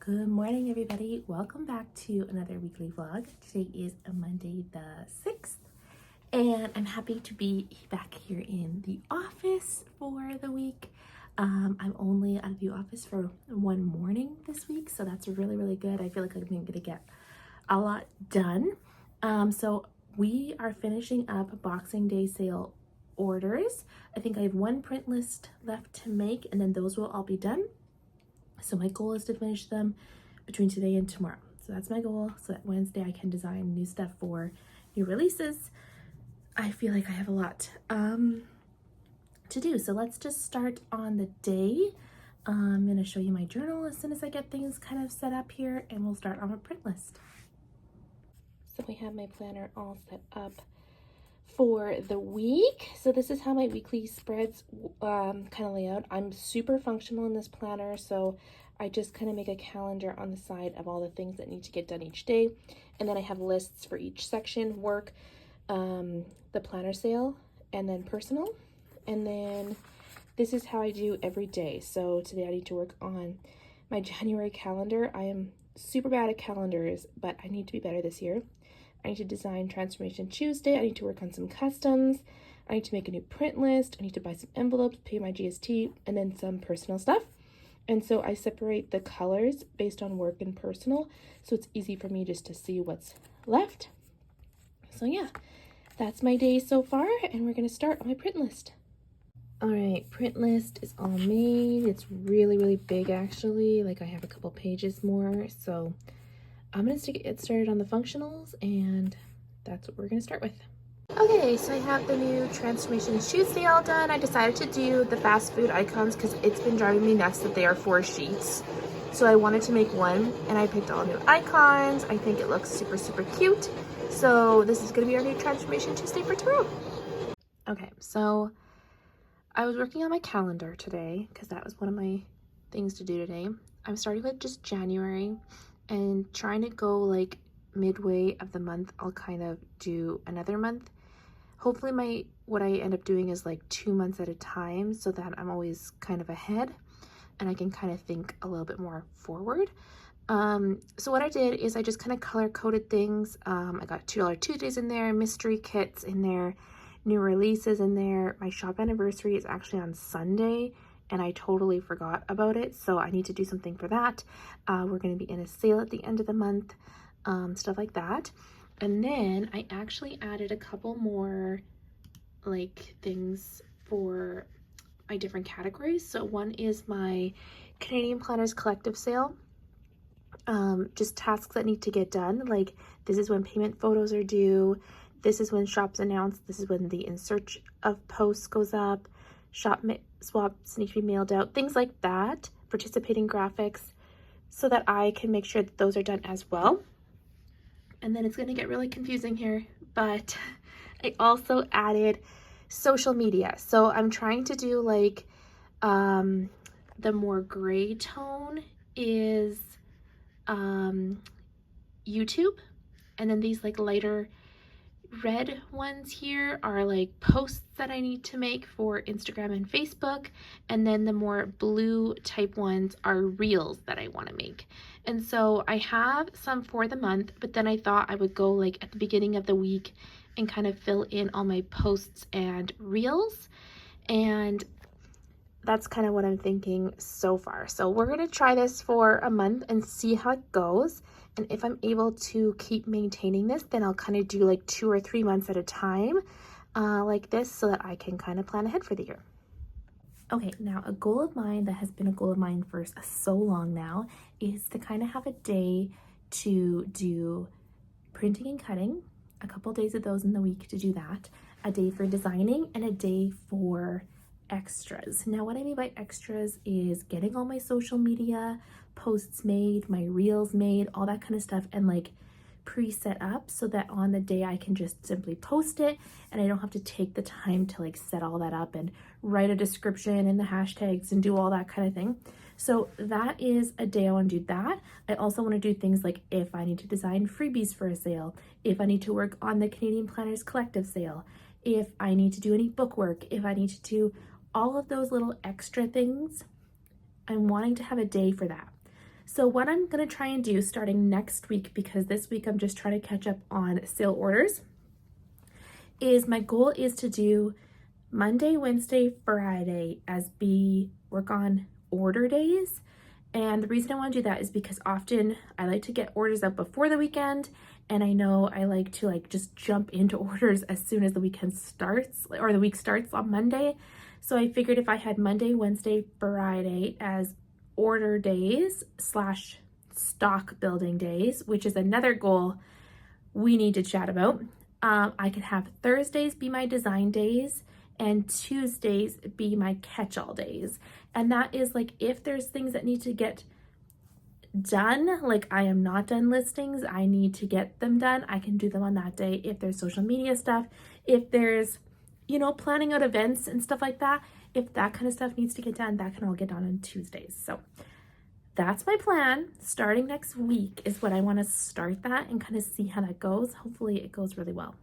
Good morning, everybody. Welcome back to another weekly vlog. Today is a Monday the 6th, and I'm happy to be back here in the office for the week. I'm only out of the office for one morning this week, so that's really good. I feel like I'm going to get a lot done. So we are finishing up Boxing Day sale orders. I think I have one print list left to make, and then those will all be done. So my goal is to finish them between today and tomorrow. So that's my goal, so that Wednesday I can design new stuff for new releases. I feel like I have a lot to do. So let's just start on the day. I'm gonna show you my journal as soon as I get things kind of set up here, and we'll start on a print list. So we have my planner all set up for the week. So this is how my weekly spreads kind of lay out. I'm super functional in this planner, so I just kind of make a calendar on the side of all the things that need to get done each day, and then I have lists for each section: work, the planner sale, and then personal. And then this is how I do every day. So today I need to work on my January calendar. I am super bad at calendars, but I need to be better this year. I need to design Transformation Tuesday. I need to work on some customs. I need to make a new print list. I need to buy some envelopes, pay my GST, and then some personal stuff. And so I separate the colors based on work and personal, so it's easy for me just to see what's left. So yeah, that's my day so far, and we're gonna start on my print list. All right, print list is all made. It's really big actually. Like I have a couple pages more, so I'm gonna get started on the functionals, and that's what we're gonna start with. Okay, so I have the new Transformation Tuesday all done. I decided to do the fast food icons because it's been driving me nuts that they are 4 sheets. So I wanted to make one, and I picked all new icons. I think it looks super cute. So this is gonna be our new Transformation Tuesday for tomorrow. Okay, so I was working on my calendar today because that was one of my things to do today. I'm starting with just January and trying to go like midway of the month. I'll kind of do another month. Hopefully what I end up doing is like 2 months at a time, so that I'm always kind of ahead and I can kind of think a little bit more forward. So what I did is I just kind of color coded things. I got $2 Tuesdays in there, mystery kits in there, new releases in there. My shop anniversary is actually on Sunday, and I totally forgot about it, so I need to do something for that. We're going to be in a sale at the end of the month, stuff like that. And then I actually added a couple more like things for my different categories. So one is my Canadian Planners Collective sale. Just tasks that need to get done. Like this is when payment photos are due. This is when shops announce. This is when the in search of posts goes up. Shop swaps need to be mailed out. Things like that. Participating graphics, so that I can make sure that those are done as well. And then it's going to get really confusing here, but I also added social media. So I'm trying to do like the more gray tone is YouTube, and then these like lighter red ones here are like posts that I need to make for Instagram and Facebook, and then the more blue type ones are reels that I want to make. And so I have some for the month, but then I thought I would go like at the beginning of the week and kind of fill in all my posts and reels, and that's kind of what I'm thinking so far. So we're going to try this for a month and see how it goes. And if I'm able to keep maintaining this, then I'll kind of do like 2 or 3 months at a time like this, so that I can kind of plan ahead for the year. Okay, now a goal of mine that has been a goal of mine for so long now is to kind of have a day to do printing and cutting, a couple days of those in the week to do that, a day for designing, and a day for extras. Now what I mean by extras is getting all my social media posts made, my reels made, all that kind of stuff, and like pre-set up so that on the day I can just simply post it and I don't have to take the time to like set all that up and write a description and the hashtags and do all that kind of thing. So that is a day I want to do that. I also want to do things like if I need to design freebies for a sale, if I need to work on the Canadian Planners Collective sale, if I need to do any book work, if I need to do all of those little extra things, I'm wanting to have a day for that. So what I'm gonna try and do starting next week, because this week I'm just trying to catch up on sale orders, is my goal is to do Monday, Wednesday, Friday as work on order days. And the reason I want to do that is because often I like to get orders out before the weekend, and I know I like to just jump into orders as soon as the weekend starts or the week starts on Monday. So I figured if I had Monday, Wednesday, Friday as order days / stock building days, which is another goal we need to chat about. I could have Thursdays be my design days and Tuesdays be my catch-all days. And that is if there's things that need to get done, I am not done listings, I need to get them done, I can do them on that day. If there's social media stuff, if there's, planning out events and stuff like that, if that kind of stuff needs to get done, that can all get done on Tuesdays. So that's my plan. Starting next week is what I want to start that and kind of see how that goes. Hopefully it goes really well.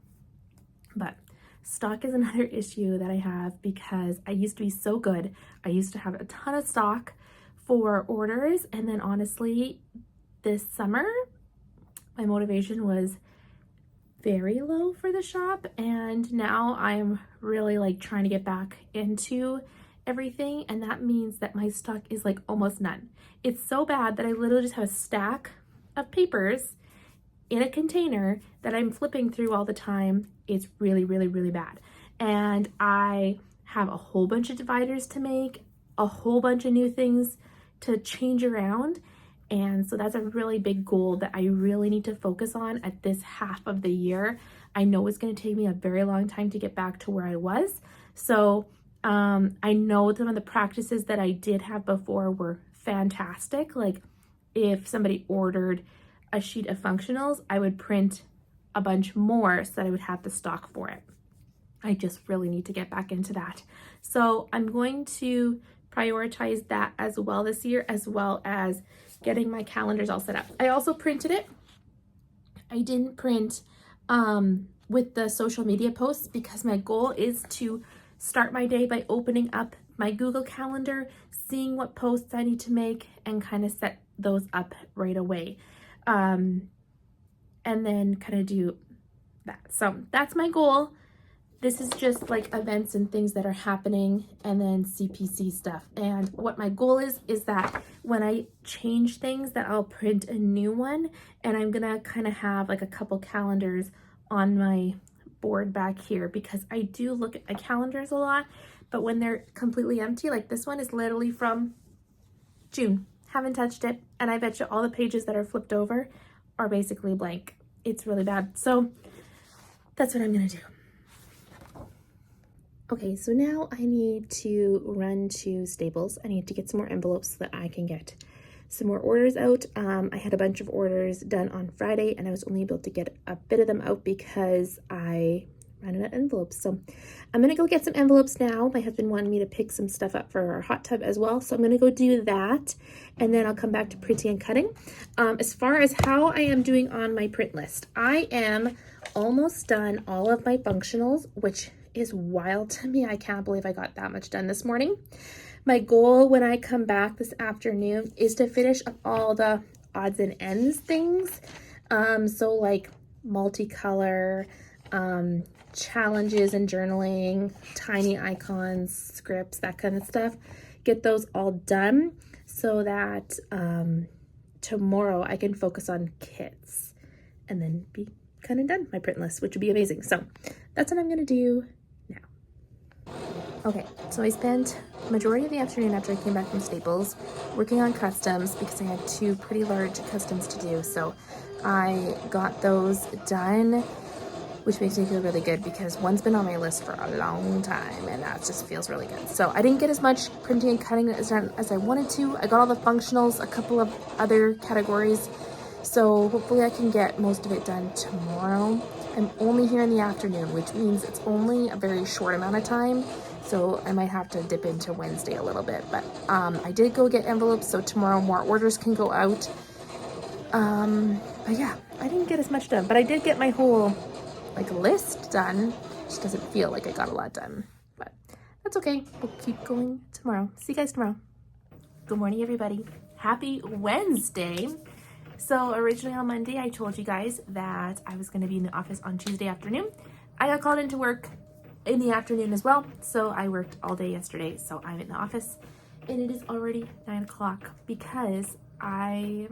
But stock is another issue that I have because I used to be so good. I used to have a ton of stock for orders, and then honestly, this summer, my motivation was very low for the shop, and now I'm really trying to get back into everything, and that means that my stock is almost none. It's so bad that I literally just have a stack of papers in a container that I'm flipping through all the time. It's really, really, really bad. And I have a whole bunch of dividers to make, a whole bunch of new things to change around. And so that's a really big goal that I really need to focus on at this half of the year. I know it's going to take me a very long time to get back to where I was. So I know some of the practices that I did have before were fantastic. If somebody ordered a sheet of functionals, I would print a bunch more so that I would have the stock for it. I just really need to get back into that. So I'm going to prioritize that as well this year, as well as getting my calendars all set up. I also printed it. I didn't print with the social media posts because my goal is to start my day by opening up my Google Calendar, seeing what posts I need to make, and kind of set those up right away. And then kind of do that. So that's my goal. This is just events and things that are happening, and then CPC stuff. And what my goal is that when I change things, that I'll print a new one, and I'm gonna kind of have a couple calendars on my board back here, because I do look at my calendars a lot, but when they're completely empty, this one is literally from June, haven't touched it, and I bet you all the pages that are flipped over are basically blank. It's really bad. So that's what I'm gonna do. Okay, so now I need to run to Staples. I need to get some more envelopes so that I can get some more orders out. I had a bunch of orders done on Friday, and I was only able to get a bit of them out because I ran out of envelopes. So I'm gonna go get some envelopes now. My husband wanted me to pick some stuff up for our hot tub as well, so I'm gonna go do that, and then I'll come back to printing and cutting. As far as how I am doing on my print list, I am almost done all of my functionals, which is wild to me. I can't believe I got that much done this morning. My goal when I come back this afternoon is to finish up all the odds and ends things. So multicolor, challenges and journaling, tiny icons, scripts, that kind of stuff. Get those all done so that tomorrow I can focus on kits and then be kind of done my print list, which would be amazing. So that's what I'm gonna do now. Okay, so I spent majority of the afternoon after I came back from Staples working on customs because I had 2 pretty large customs to do. So I got those done, which makes me feel really good because one's been on my list for a long time, and that just feels really good. So I didn't get as much printing and cutting as I wanted to. I got all the functionals, a couple of other categories. So hopefully I can get most of it done tomorrow. I'm only here in the afternoon, which means it's only a very short amount of time. So I might have to dip into Wednesday a little bit, but I did go get envelopes, so tomorrow more orders can go out. But yeah, I didn't get as much done, but I did get my whole list done. Just doesn't feel like I got a lot done, but that's okay. We'll keep going tomorrow. See you guys tomorrow. Good morning, everybody. Happy Wednesday. So originally on Monday, I told you guys that I was going to be in the office on Tuesday afternoon. I got called into work in the afternoon as well. So I worked all day yesterday. So I'm in the office and it is already 9 o'clock because I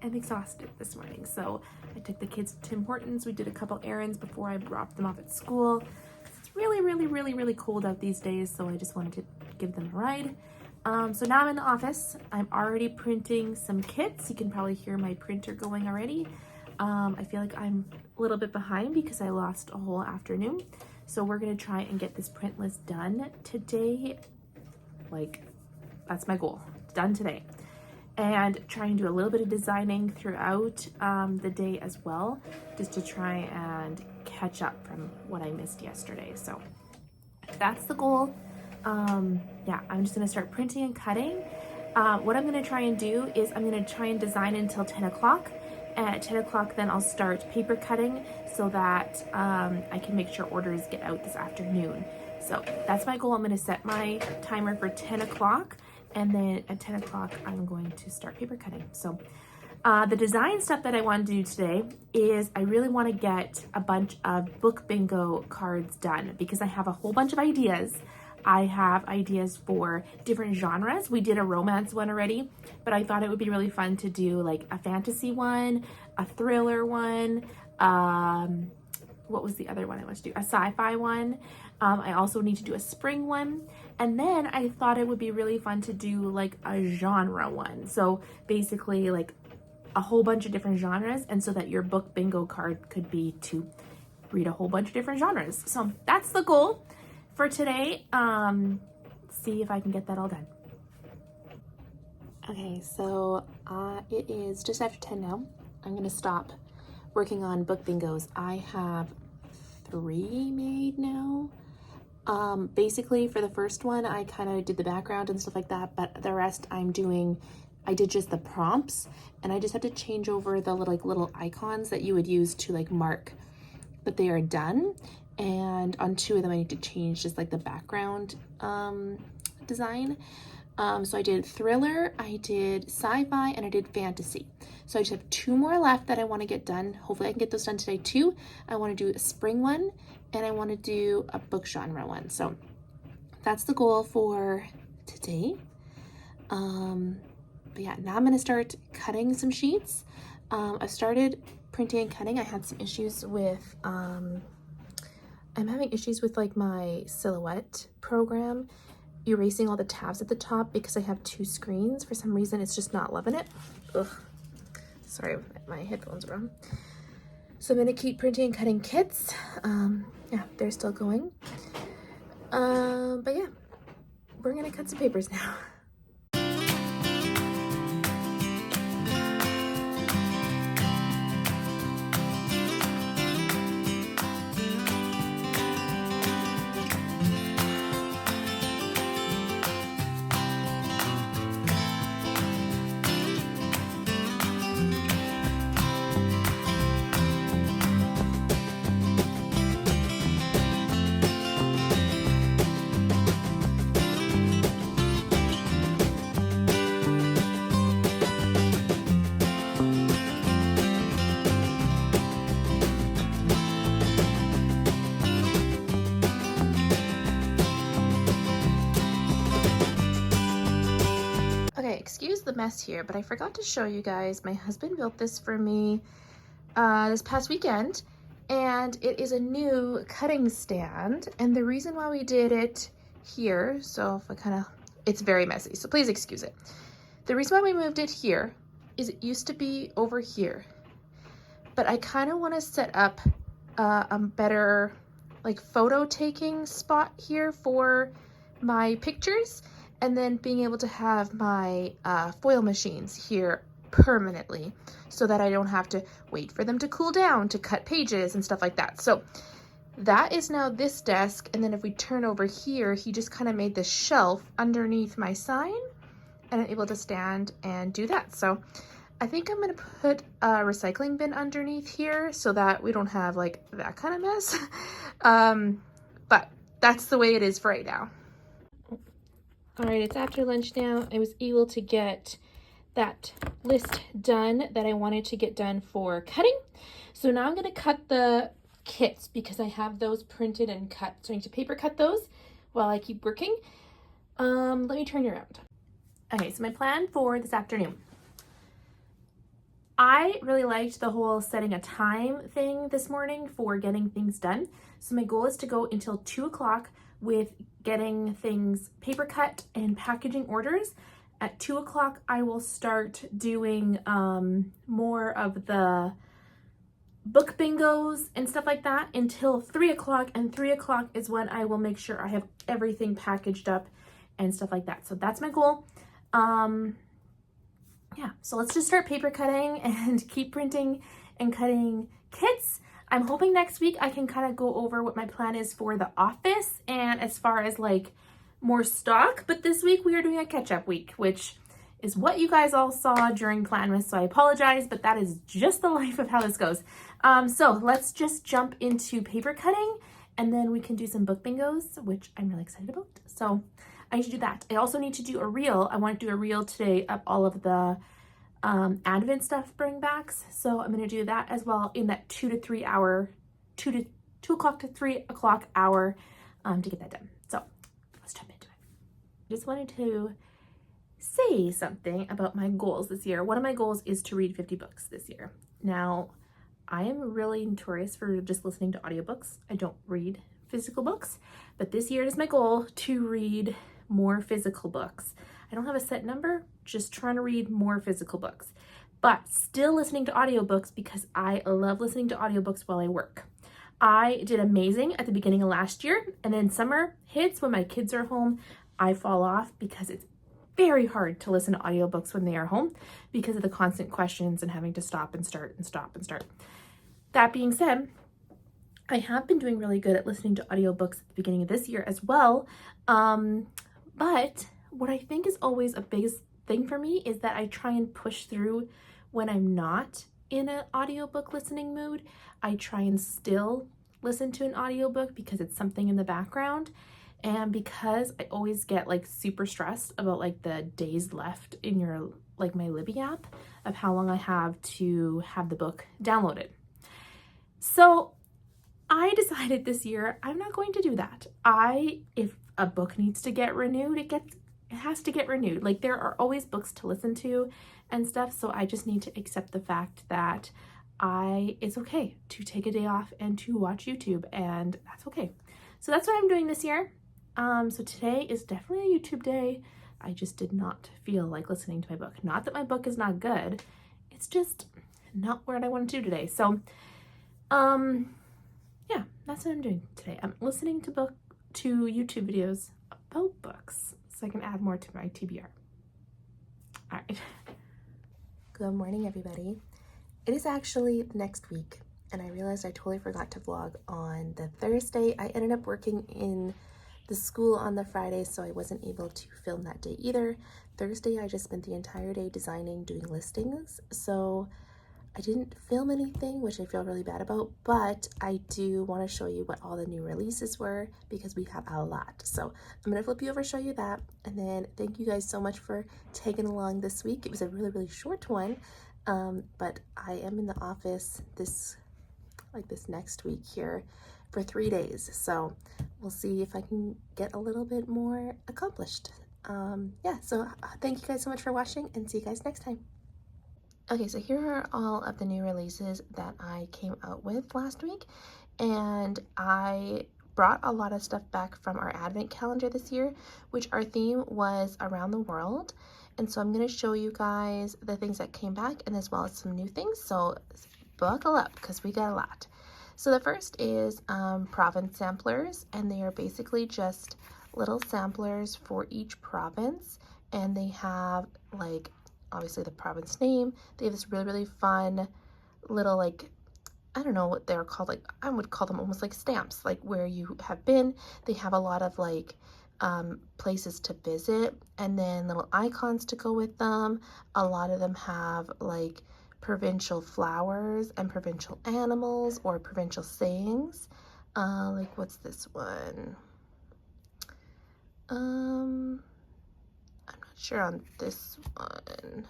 am exhausted this morning. So I took the kids to Tim Hortons. We did a couple errands before I dropped them off at school. It's really cold out these days. So I just wanted to give them a ride. So now I'm in the office. I'm already printing some kits. You can probably hear my printer going already. I feel like I'm a little bit behind because I lost a whole afternoon. So we're gonna try and get this print list done today. Like, that's my goal, done today. And try and do a little bit of designing throughout the day as well, just to try and catch up from what I missed yesterday. So that's the goal. Yeah, I'm just gonna start printing and cutting. What I'm gonna try and do is I'm gonna try and design until 10 o'clock. At 10 o'clock, then I'll start paper cutting so that I can make sure orders get out this afternoon. So that's my goal. I'm gonna set my timer for 10 o'clock and then at 10 o'clock, I'm going to start paper cutting. So the design stuff that I want to do today is I really want to get a bunch of book bingo cards done because I have a whole bunch of ideas. I have ideas for different genres. We did a romance one already, but I thought it would be really fun to do like a fantasy one, a thriller one, what was the other one I wanted to do? A sci-fi one. I also need to do a spring one. And then I thought it would be really fun to do like a genre one. So basically like a whole bunch of different genres, and so that your book bingo card could be to read a whole bunch of different genres. So that's the goal for today. See if I can get that all done. Okay, so it is just after 10 now. I'm gonna stop working on book bingos. I have 3 made now. Basically for the first one, I kind of did the background and stuff like that, but the rest I did just the prompts, and I just had to change over the little icons that you would use to like mark that they are done. And on 2 of them, I need to change just like the background design. So I did thriller, I did sci-fi, and I did fantasy. So I just have 2 more left that I want to get done. Hopefully I can get those done today too. I want to do a spring one, and I want to do a book genre one. So that's the goal for today. But yeah, now I'm going to start cutting some sheets. I've started printing and cutting. I had some issues with, I'm having issues with like my Silhouette program erasing all the tabs at the top because I have 2 screens. For some reason, it's just not loving it. Ugh. Sorry, my headphones are on. So I'm gonna keep printing and cutting kits. Yeah, they're still going. But yeah, we're gonna cut some papers now. Excuse the mess here, but I forgot to show you guys. My husband built this for me this past weekend, and it is a new cutting stand. And the reason why we did it here, so if it's very messy, so please excuse it. The reason why we moved it here is it used to be over here, but I kind of want to set up a better like photo taking spot here for my pictures, and then being able to have my foil machines here permanently so that I don't have to wait for them to cool down to cut pages and stuff like that. So that is now this desk, and then if we turn over here, he just kind of made this shelf underneath my sign, and I'm able to stand and do that. So I think I'm gonna put a recycling bin underneath here so that we don't have like that kind of mess. But that's the way it is for right now. All right, it's after lunch now. I was able to get that list done that I wanted to get done for cutting. So now I'm going to cut the kits because I have those printed and cut. So I need to paper cut those while I keep working. Let me turn you around. Okay, so my plan for this afternoon. I really liked the whole setting a time thing this morning for getting things done. So my goal is to go until 2 o'clock with getting things paper cut and packaging orders. At 2 o'clock, I will start doing more of the book bingos and stuff like that until 3 o'clock. And 3 o'clock is when I will make sure I have everything packaged up and stuff like that. So that's my goal. Yeah, so let's just start paper cutting and keep printing and cutting kits. I'm hoping next week I can kind of go over what my plan is for the office and as far as like more stock. But this week we are doing a catch-up week, which is what you guys all saw during Planmas. So I apologize, but that is just the life of how this goes. So let's just jump into paper cutting and then we can do some book bingos, which I'm really excited about. So I need to do that. I also need to do a reel. I want to do a reel today of all of the Advent stuff bring backs. So I'm going to do that as well in that 2 o'clock to 3 o'clock hour to get that done. So let's jump into it. I just wanted to say something about my goals this year. One of my goals is to read 50 books this year. Now, I am really notorious for just listening to audiobooks. I don't read physical books, but this year is my goal to read more physical books. I don't have a set number, just trying to read more physical books, but still listening to audiobooks because I love listening to audiobooks while I work. I did amazing at the beginning of last year, and then summer hits when my kids are home, I fall off because it's very hard to listen to audiobooks when they are home because of the constant questions and having to stop and start and stop and start. That being said, I have been doing really good at listening to audiobooks at the beginning of this year as well. But what I think is always a biggest thing for me is that I try and push through when I'm not in an audiobook listening mood. I try and still listen to an audiobook because it's something in the background. And because I always get like super stressed about like the days left in your like my Libby app of how long I have to have the book downloaded. So I decided this year I'm not going to do that. If a book needs to get renewed, it has to get renewed. Like there are always books to listen to and stuff. So I just need to accept the fact that it's okay to take a day off and to watch YouTube, and that's okay. So that's what I'm doing this year. So today is definitely a YouTube day. I just did not feel like listening to my book. Not that my book is not good. It's just not what I want to do today. So, yeah, that's what I'm doing today. I'm listening to YouTube videos about books so I can add more to my TBR. All right. Good morning, everybody. It is actually the next week, and I realized I totally forgot to vlog on the Thursday. I ended up working in the school on the Friday, so I wasn't able to film that day either. Thursday, I just spent the entire day designing, doing listings, so I didn't film anything, which I feel really bad about, but I do want to show you what all the new releases were because we have a lot. So I'm going to flip you over, show you that, and then thank you guys so much for tagging along this week. It was a really, really short one, but I am in the office this next week here for 3 days. So we'll see if I can get a little bit more accomplished. Yeah, so thank you guys so much for watching and see you guys next time. Okay, so here are all of the new releases that I came out with last week, and I brought a lot of stuff back from our Advent calendar this year, which our theme was around the world. And so I'm going to show you guys the things that came back and as well as some new things. So buckle up because we got a lot. So the first is province samplers, and they are basically just little samplers for each province, and they have like obviously the province name. They have this really, really fun little, like, I don't know what they're called, like I would call them almost like stamps, like where you have been. They have a lot of like places to visit and then little icons to go with them. A lot of them have like provincial flowers and provincial animals or provincial sayings. Like what's this one? I'm not sure on this one.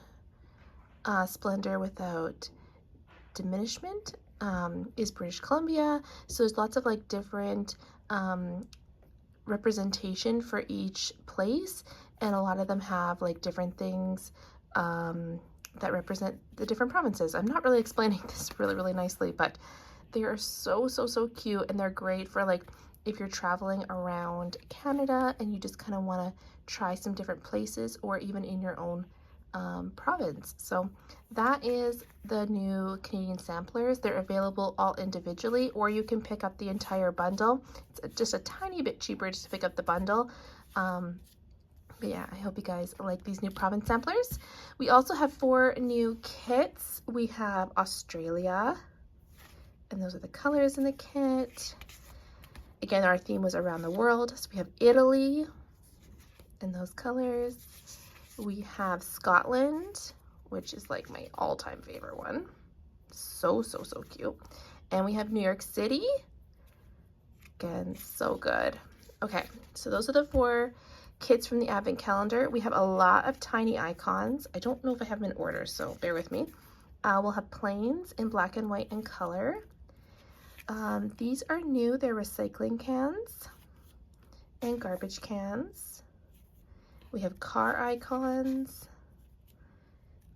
Splendor Without Diminishment is British Columbia. So there's lots of like different representation for each place, and a lot of them have like different things that represent the different provinces. I'm not really explaining this really nicely, but they are so cute, and they're great for like if you're traveling around Canada and you just kind of want to try some different places, or even in your own province. So that is the new Canadian samplers. They're available all individually, or you can pick up the entire bundle. It's just a tiny bit cheaper just to pick up the bundle. But yeah, I hope you guys like these new province samplers. We also have 4 new kits. We have Australia, and those are the colors in the kit. Again, our theme was around the world, so we have Italy in those colors. We have Scotland, which is like my all-time favorite one. So cute. And we have New York City. Again, so good. Okay, so those are the 4 kits from the advent calendar. We have a lot of tiny icons. I don't know if I have them in order, so bear with me. We'll have planes in black and white and color. These are new. They're recycling cans and garbage cans. We have car icons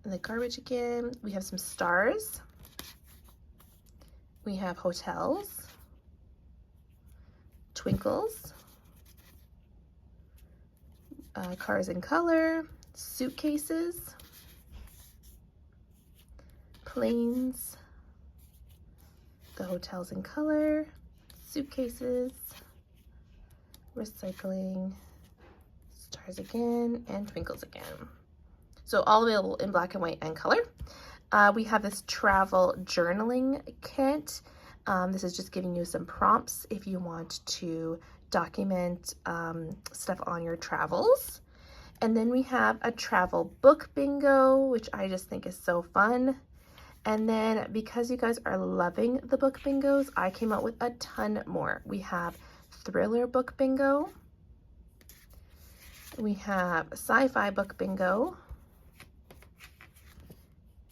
and the garbage again. We have some stars. We have hotels, twinkles, cars in color, suitcases, planes, the hotels in color, suitcases, recycling, stars again, and twinkles again. So all available in black and white and color. We have this travel journaling kit. This is just giving you some prompts if you want to document stuff on your travels. And then we have a travel book bingo, which I just think is so fun. And then because you guys are loving the book bingos, I came out with a ton more. We have thriller book bingo. We have sci-fi book bingo.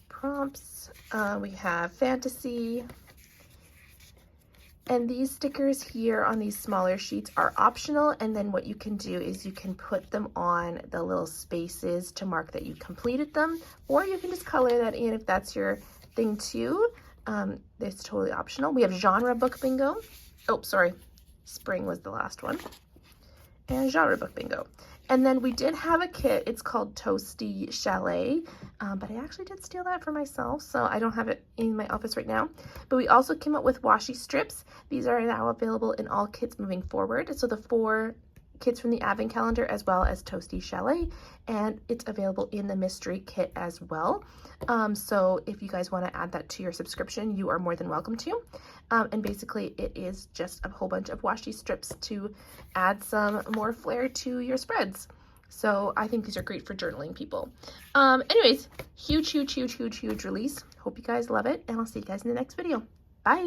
Prompts. We have fantasy. And these stickers here on these smaller sheets are optional, and then what you can do is you can put them on the little spaces to mark that you completed them, or you can just color that in if that's your thing too. It's totally optional. We have genre book bingo. Oh, sorry. Spring was the last one. And genre book bingo. And then we did have a kit. It's called Toasty Chalet, but I actually did steal that for myself, so I don't have it in my office right now. But we also came up with washi strips. These are now available in all kits moving forward. So the 4 kits from the advent calendar as well as Toasty Chalet, and it's available in the mystery kit as well. So if you guys want to add that to your subscription, you are more than welcome to. And basically it is just a whole bunch of washi strips to add some more flair to your spreads. So I think these are great for journaling people. Anyways, huge release. Hope you guys love it, and I'll see you guys in the next video. Bye.